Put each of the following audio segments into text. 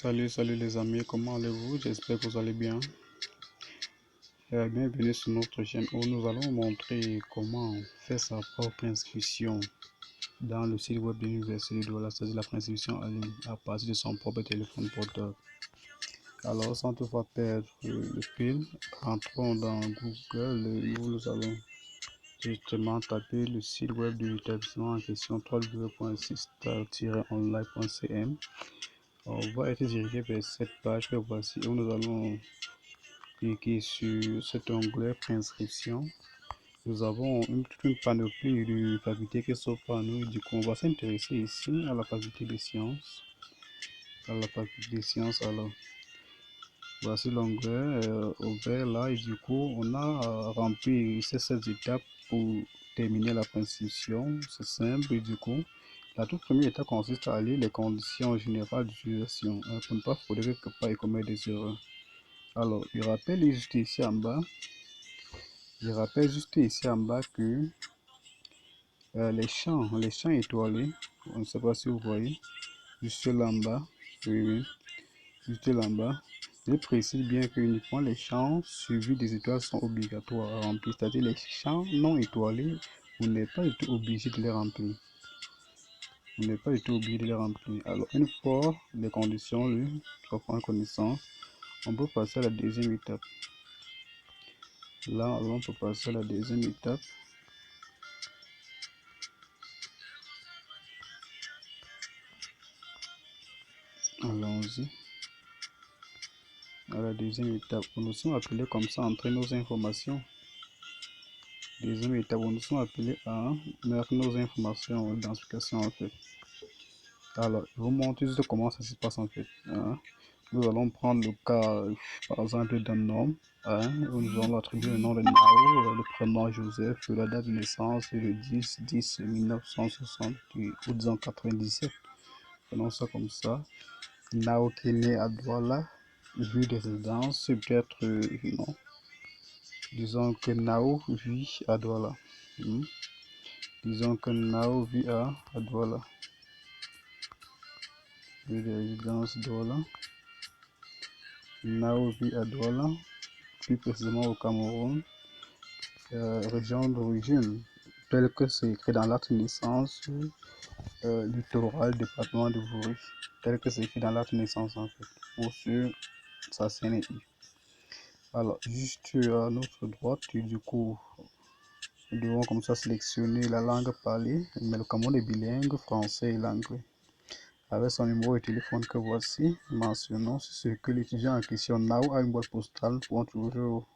Salut les amis, comment allez-vous? J'espère que vous allez bien. Bienvenue sur notre chaîne où nous allons montrer comment faire sa propre inscription dans le site web de l'Université de Douala, c'est-à-dire la préinscription en ligne à partir de son propre téléphone portable. Alors, sans toutefois perdre le fil, entrons dans Google où nous allons justement taper le site web de l'établissement en question www.systar-online.cm. On va être dirigé vers cette page que voici où nous allons cliquer sur cet onglet préinscription. Nous avons toute une panoplie de facultés qui s'offrent à nous. Du coup, on va s'intéresser ici à la faculté des sciences. Alors, voici l'onglet ouvert là. Et du coup, on a rempli ces 7 étapes pour terminer la préinscription. C'est simple. Et du coup, la toute première étape consiste à lire les conditions générales d'utilisation pour ne pas frauder quelque part et commettre des erreurs. Alors, il rappelle juste ici en bas. Que les champs étoilés, on ne sait pas si vous voyez, juste là en bas, oui, juste là en bas, je précise bien que uniquement les champs suivis des étoiles sont obligatoires à remplir, c'est-à-dire les champs non étoilés, vous n'êtes pas du tout obligé de les remplir. Alors, une fois les conditions soit en connaissance, on peut passer à la deuxième étape. Là, on peut passer à la deuxième étape. Allons-y. À la deuxième étape, où nous sommes appelés comme ça à entrer nos informations. Deuxième étape, où nous sommes appelés à mettre nos informations d'identification en fait. Alors, je vous montre juste comment ça se passe en fait. Nous allons prendre le cas, par exemple, d'un nom, où nous allons attribuer le nom de Nao, le prénom Joseph, la date de naissance, le 10-10-1960, ou disons 97. Prenons ça comme ça. Nao qui est né à Douala, vu des résidences, peut-être non. Disons que Nao vit à Douala. Disons que Nao vit à Douala. Vu des résidences Douala. Nao vit à Douala, plus précisément au Cameroun. Région d'origine, tel que c'est écrit dans l'acte de naissance, littoral, département de Vouri, tel que c'est écrit dans l'acte de naissance en fait, ou sur sa CNI. Alors, juste à notre droite, du coup, nous devons comme ça sélectionner la langue parlée, mais le Cameroun est bilingue, français et l'anglais. Avec son numéro de téléphone que voici, mentionnons ce que l'étudiant en question Nao a une boîte postale, pour toujours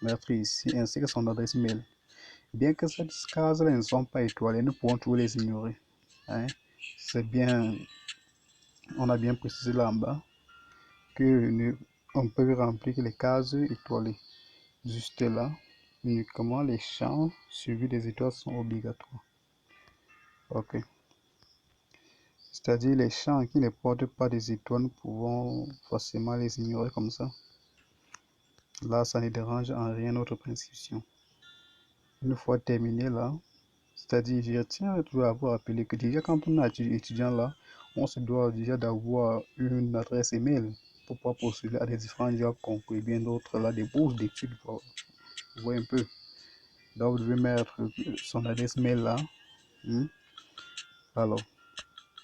mettre ici, ainsi que son adresse mail. Bien que ces cases-là ne sont pas étoilées, nous pouvons toujours les ignorer. C'est bien, on a bien précisé là en bas que on peut remplir les cases étoilées. Juste là, uniquement les champs suivis des étoiles sont obligatoires. Ok. C'est-à-dire les champs qui ne portent pas des étoiles, nous pouvons facilement les ignorer comme ça. Là, ça ne dérange en rien notre préinscription. Une fois terminé là, c'est-à-dire, je tiens toujours à vous rappeler que déjà quand on est étudiant là, on se doit déjà d'avoir une adresse email pour pouvoir postuler à des différents jobs concours et bien d'autres là, des bourses d'études. Vous voyez un peu. Donc, vous devez mettre son adresse mail là. Alors,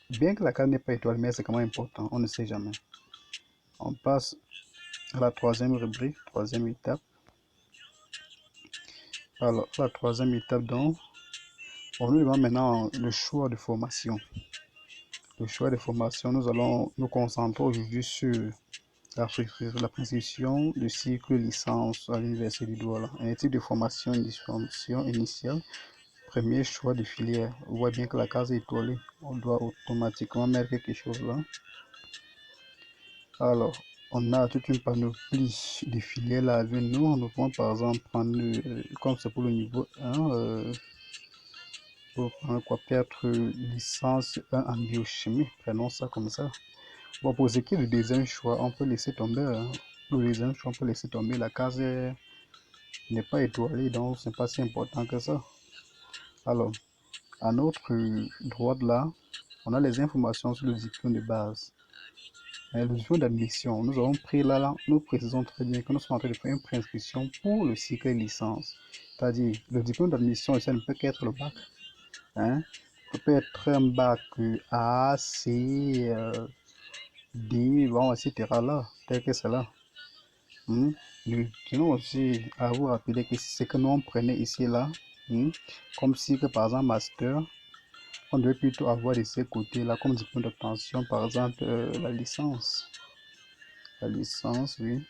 bien que la carte n'est pas étoilée, mais c'est quand même important, on ne sait jamais. On passe à la troisième rubrique, troisième étape. Alors, la troisième étape, donc, on nous demande maintenant le choix de formation. Le choix de formation, nous allons nous concentrer aujourd'hui sur la préinscription du cycle licence à l'Université du Douala. Un type de formation initiale. Premier choix de filière. On voit bien que la case est étoilée. On doit automatiquement mettre quelque chose là. Alors, on a toute une panoplie de filières là avec nous. Nous pouvons par exemple prendre, comme c'est pour le niveau 1, pour prendre quoi, peut-être licence 1 en biochimie. Prenons ça comme ça. Bon, pour ce qui est du deuxième choix, on peut laisser tomber. Le deuxième choix, on peut laisser tomber. La case n'est pas étoilée, donc c'est pas si important que ça. Alors, à notre droite là, on a les informations sur le diplôme de base. Le diplôme d'admission, nous avons pris là, nous précisons très bien que nous sommes en train de faire une préinscription pour le cycle licence. C'est-à-dire, le diplôme d'admission, ça ne peut qu'être le bac. Hein? Ça peut être un bac A, C, D, bon, etc. là, tel que cela. Nous tenons aussi à vous rappeler que ce que nous on prenait ici là, comme si que par exemple master, on devait plutôt avoir de ces côtés-là comme diplôme d'obtention, par exemple la licence. La licence, oui.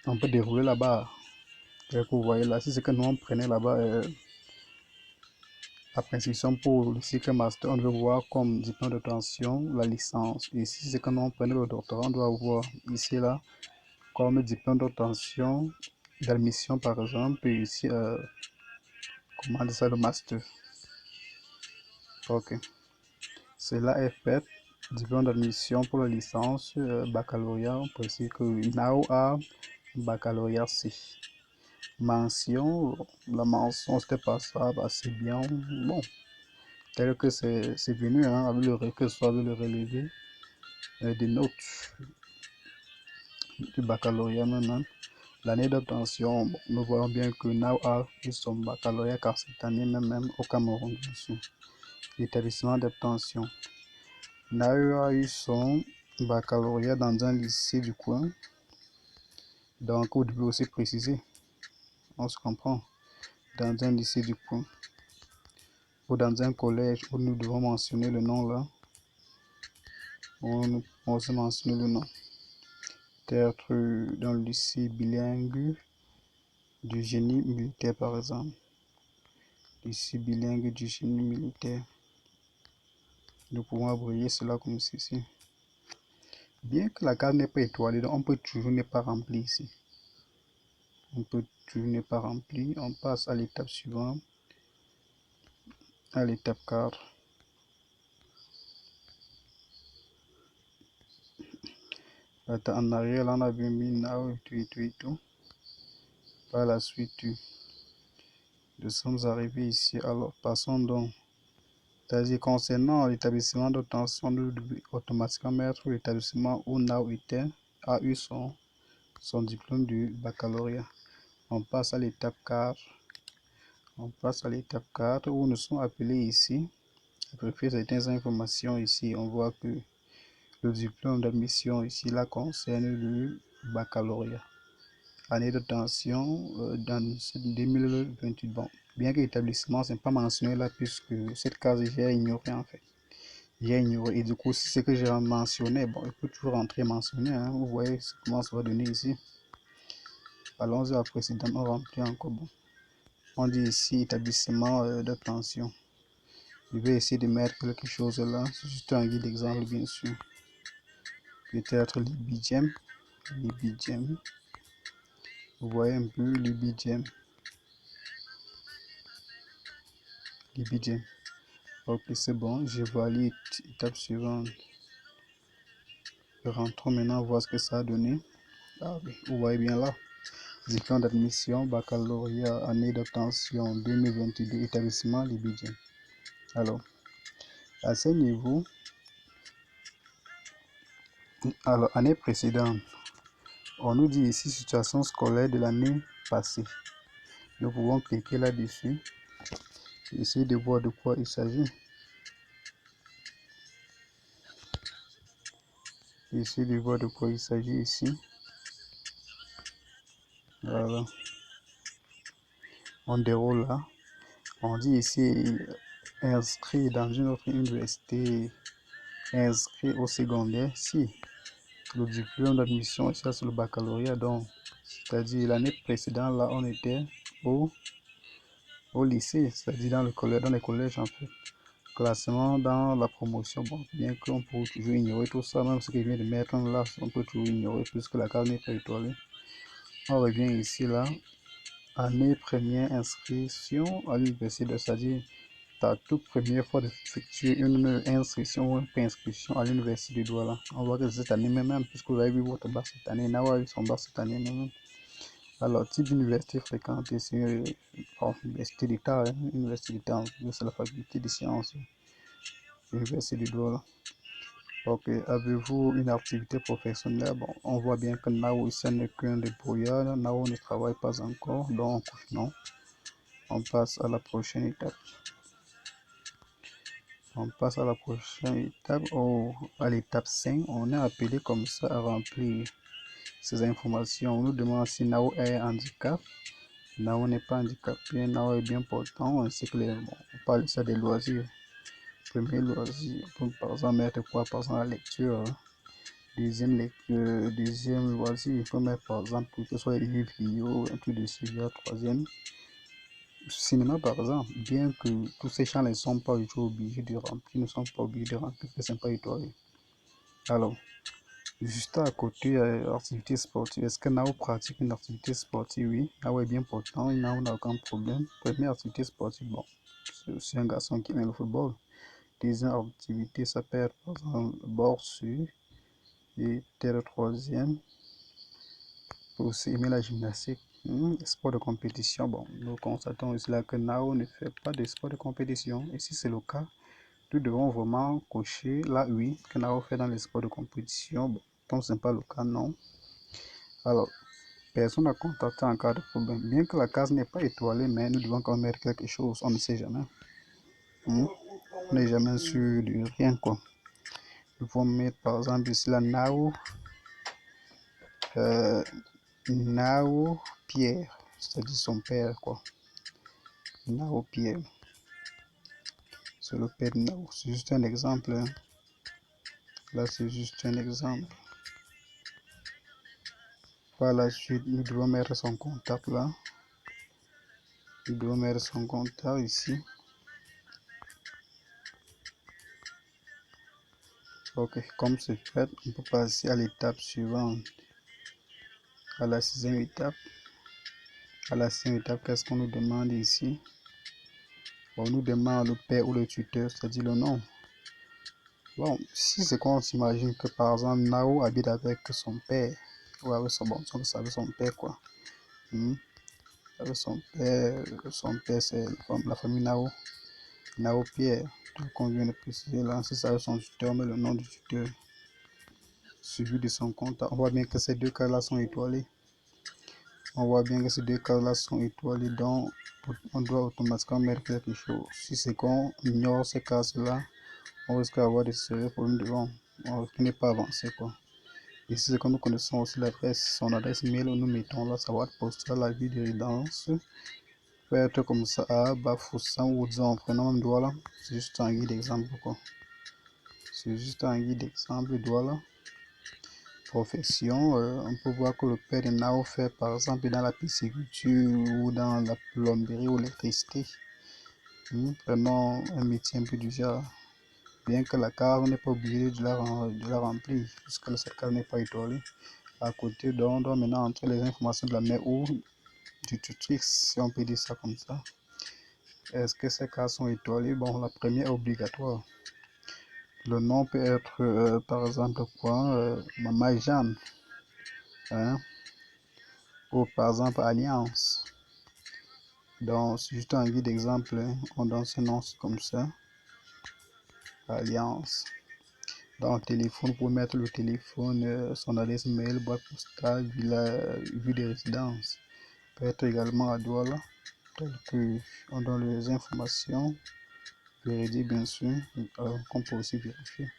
On peut dérouler là-bas. Tel que vous voyez là, c'est ce que nous on prenait là-bas. La prescription pour le cycle master, on doit voir comme diplôme d'obtention la licence. Ici, c'est que nous on prenait le doctorat, on doit voir ici là comme diplôme d'obtention d'admission par exemple. Et ici, comment dire ça, le master. Ok. Cela est fait. Diplôme d'admission pour la licence, baccalauréat, on précise que NAO A, baccalauréat C. Mention, la mention c'était pas ça, bah, c'est bien, bon, tel que c'est venu, hein, avec que ce soit avec le relevé des notes du baccalauréat même. L'année d'obtention, bon, nous voyons bien que NAO a eu son baccalauréat car cette année même au Cameroun, bien sûr. L'établissement d'obtention. NAO a eu son baccalauréat dans un lycée du coin. Donc, vous devez aussi préciser, on se comprend, dans un lycée du coin ou dans un collège où nous devons mentionner le nom là, on se mentionne le nom. Peut-être dans le lycée bilingue du génie militaire par exemple. Lycée bilingue du génie militaire. Nous pouvons abréger cela comme ceci. Bien que la case n'est pas étoilée, donc on peut toujours ne pas remplir ici. On peut toujours ne pas remplir. On passe à l'étape suivante. À l'étape 4. Attends, en arrière, là, on a bien mis now et tout. Par la suite, nous sommes arrivés ici. Alors, passons donc. C'est-à-dire, concernant l'établissement d'obtention, nous devons automatiquement mettre l'établissement où now était, a eu son diplôme du baccalauréat. On passe à l'étape 4. On passe à l'étape 4 où nous sommes appelés ici. À vérifier certaines informations ici. On voit que le diplôme d'admission ici là concerne le baccalauréat. Année d'obtention dans 2028. Bon, bien que l'établissement n'est pas mentionné là puisque cette case j'ai ignoré en fait. J'ai ignoré et du coup c'est ce que j'ai mentionné. Bon, il peut toujours rentrer mentionné. Hein. Vous voyez comment ça va donner ici. Allons-y à la précédente, on remplit encore. Bon. On dit ici établissement d'obtention. Je vais essayer de mettre quelque chose là. C'est juste un guide d'exemple bien sûr. Peut-être l'IBGEM. L'IBGEM. Vous voyez un peu l'IBGEM. L'IBGEM. Ok, c'est bon. Je valide. Étape suivante. Rentrons maintenant voir ce que ça a donné. Ah oui, vous voyez bien là. Diplôme d'admission, baccalauréat, année d'obtention 2022, établissement l'IBGEM. Alors, à ce niveau, alors, année précédente, on nous dit ici situation scolaire de l'année passée. Nous pouvons cliquer là-dessus et essayer de voir de quoi il s'agit. Essayer de voir de quoi il s'agit ici. Voilà. On déroule là. On dit ici inscrit dans une autre université, inscrit au secondaire. Si le diplôme d'admission est sur le baccalauréat, donc c'est-à-dire l'année précédente là on était au lycée, c'est-à-dire dans les collèges en fait. Classement dans la promotion, bon, bien qu'on peut toujours ignorer tout ça, même ce qu'il vient de mettre là, on peut toujours ignorer puisque la case n'est pas étoilée. On revient ici là, année première inscription à l'université, c'est-à-dire ta toute première fois d'effectuer une inscription ou une préinscription à l'université de Douala. On voit que cette année même, puisque vous avez vu votre bac cette année, Nawa a eu son bac cette année même. Alors, type d'université fréquentée, c'est une université d'État, c'est la faculté des sciences. Université de Douala. Ok, avez-vous une activité professionnelle? Bon, on voit bien que Nao, ce n'est qu'un débrouillard. Nao ne travaille pas encore, donc non. On passe à la prochaine étape. On passe à la prochaine étape, à l'étape 5. On est appelé comme ça à remplir ces informations. On nous demande si Nao est un handicap. Nao n'est pas handicapé, Nao est bien portant, ainsi que on parle ça des loisirs. Premier loisir, par exemple, mettre quoi? Par exemple, la lecture. Deuxième loisir, il peut mettre par exemple que ce soit les livres vidéo, un truc de suivi. Troisième, cinéma par exemple, bien que tous ces champs ne sont pas du tout obligés de remplir, ne sont pas obligés de remplir, que c'est pas étoilé. Alors, juste à côté, activité sportive. Est-ce que Nao pratique une activité sportive? Oui, Nao est bien portant, Nao n'a aucun problème. Première activité sportive, bon, c'est un garçon qui aime le football. Deuxième activité, ça peut être par exemple boxe. Et le troisième, pour aussi aimer la gymnastique. Sport de compétition, bon, nous constatons aussi là que Nao ne fait pas de sport de compétition. Et si c'est le cas, nous devons vraiment cocher là, oui, que Nao fait dans les sports de compétition. Bon, comme ce n'est pas le cas, non. Alors, personne n'a contacté en cas de problème. Bien que la case n'est pas étoilée, mais nous devons quand même mettre quelque chose, on ne sait jamais. On n'est jamais sûr de rien, quoi. Nous pouvons mettre par exemple ici la Nao. Nao Pierre, c'est-à-dire son père, quoi. Nao Pierre, c'est le père de Nao. C'est juste un exemple. Hein. Là, c'est juste un exemple. Par la suite, nous devons mettre son contact là. Nous devons mettre son contact ici. Ok, comme c'est fait, on peut passer à l'étape suivante. À la sixième étape. À la sixième étape, qu'est-ce qu'on nous demande ici? On nous demande le père ou le tuteur, c'est-à-dire le nom. Bon, si c'est qu'on s'imagine que par exemple Nao habite avec son père, ou avec son père quoi. Avec son père c'est la famille Nao, Nao Pierre, qu'on vient de préciser là, c'est ça son tuteur, mais le nom du tuteur, suivi de son compte. On voit bien que ces deux cas-là sont étoilés. On voit bien que ces deux cas-là sont étoilés, donc on doit automatiquement mettre quelque chose. Si c'est qu'on ignore ces cas-là, on risque d'avoir des sérieux problèmes devant, qui n'est pas avancé quoi. Ici, c'est que nous connaissons aussi l'adresse, son adresse mail où nous mettons là sa boîte postale, la ville de résidence. Peut être comme ça à Bafoussam ou disons en prenant même Douala. C'est juste un guide d'exemple quoi. C'est juste un guide d'exemple Douala. Profession, on peut voir que le père de Nao fait par exemple dans la pisciculture ou dans la plomberie ou l'électricité. Vraiment un métier un peu du genre. Bien que la carte n'est pas obligée de la remplir, puisque cette carte n'est pas étoilée. À côté, donc, on doit maintenant entrer les informations de la mère ou du tutrice, si on peut dire ça comme ça. Est-ce que ces cases sont étoilées? Bon, la première est obligatoire. Le nom peut être, par exemple, quoi? Maman Jeanne. Hein? Ou par exemple, Alliance. Donc, c'est juste un guide d'exemple. Hein? On donne ce nom comme ça. Alliance. Dans le téléphone, pour mettre le téléphone, son adresse mail, boîte postale, ville de résidence. Peut être également à Douala, tel que on donne les informations véridiques bien sûr, qu'on peut aussi vérifier.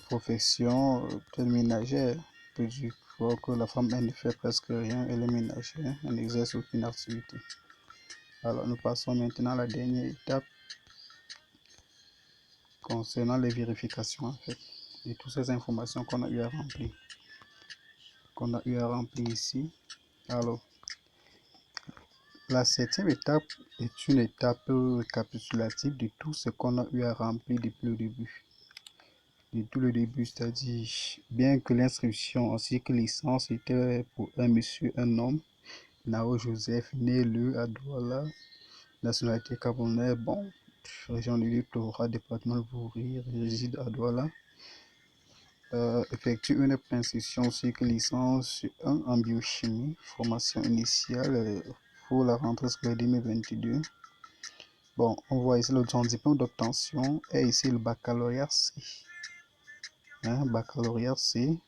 Profession, telle ménagère, peut dire que la femme elle ne fait presque rien, elle est ménagère, elle n'exerce aucune activité. Alors nous passons maintenant à la dernière étape concernant les vérifications en fait, de toutes ces informations qu'on a eu à remplir. Ici. Alors, la septième étape est une étape récapitulative de tout ce qu'on a eu à remplir depuis le début. De tout le début, c'est-à-dire, bien que l'inscription ainsi que licence était pour un monsieur, un homme, Nao Joseph, né le à Douala, nationalité camerounaise, bon, région du Littoral, département de Bourg-Rire, réside à Douala. Effectue une préinscription cycle licence 1 en biochimie, formation initiale pour la rentrée scolaire 2022. Bon, on voit ici son diplôme d'obtention et ici le baccalauréat C. Baccalauréat C,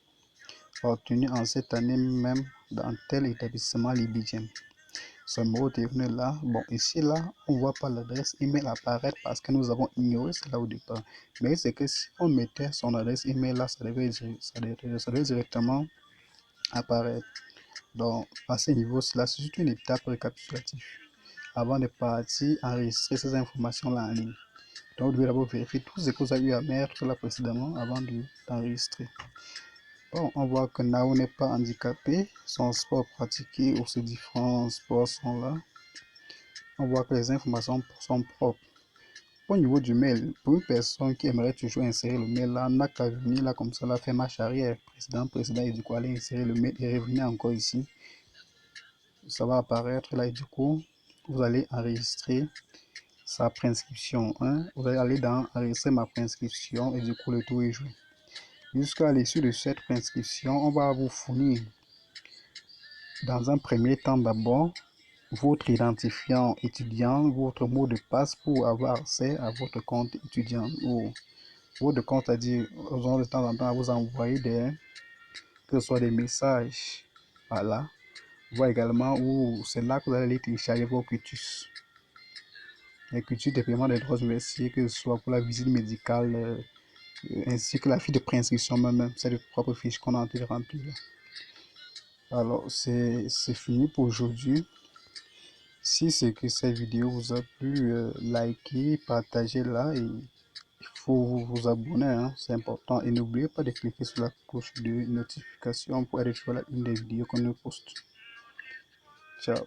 obtenu en cette année même dans tel établissement libydien. Ce mot devenu là, bon, ici là, on voit pas l'adresse email apparaître parce que nous avons ignoré cela au départ. Mais c'est que si on mettait son adresse email là, ça devait directement apparaître. Donc, à ce niveau-là, c'est juste une étape récapitulative avant de partir enregistrer ces informations-là en ligne. Donc, vous devez d'abord vérifier tout ce que vous avez eu à mettre là précédemment avant d'enregistrer. Bon, on voit que Nao n'est pas handicapé, son sport pratiqué ou ses différents sports sont là. On voit que les informations sont propres. Au niveau du mail, pour une personne qui aimerait toujours insérer le mail là, n'a qu'à venir là comme ça, là, faire marche arrière, précédent, et du coup aller insérer le mail et revenir encore ici. Ça va apparaître là et du coup, vous allez enregistrer sa prescription. Vous allez aller dans enregistrer ma prescription et du coup le tour est joué. Jusqu'à l'issue de cette prescription, on va vous fournir dans un premier temps d'abord votre identifiant étudiant, votre mot de passe pour avoir accès à votre compte étudiant ou votre compte, c'est-à-dire de temps en temps à vous envoyer que ce soit des messages. Voilà. Voit également où c'est là que vous allez télécharger vos quitus. Les quitus de paiement des droits universitaires, que ce soit pour la visite médicale, ainsi que la fiche de prescription même, c'est de propre fiche qu'on a en train de remplir. Alors, c'est fini pour aujourd'hui. Si c'est que cette vidéo vous a plu, likez, partagez-la et il faut vous abonner, c'est important. Et n'oubliez pas de cliquer sur la cloche de notification pour être sur une des vidéos qu'on nous poste. Ciao.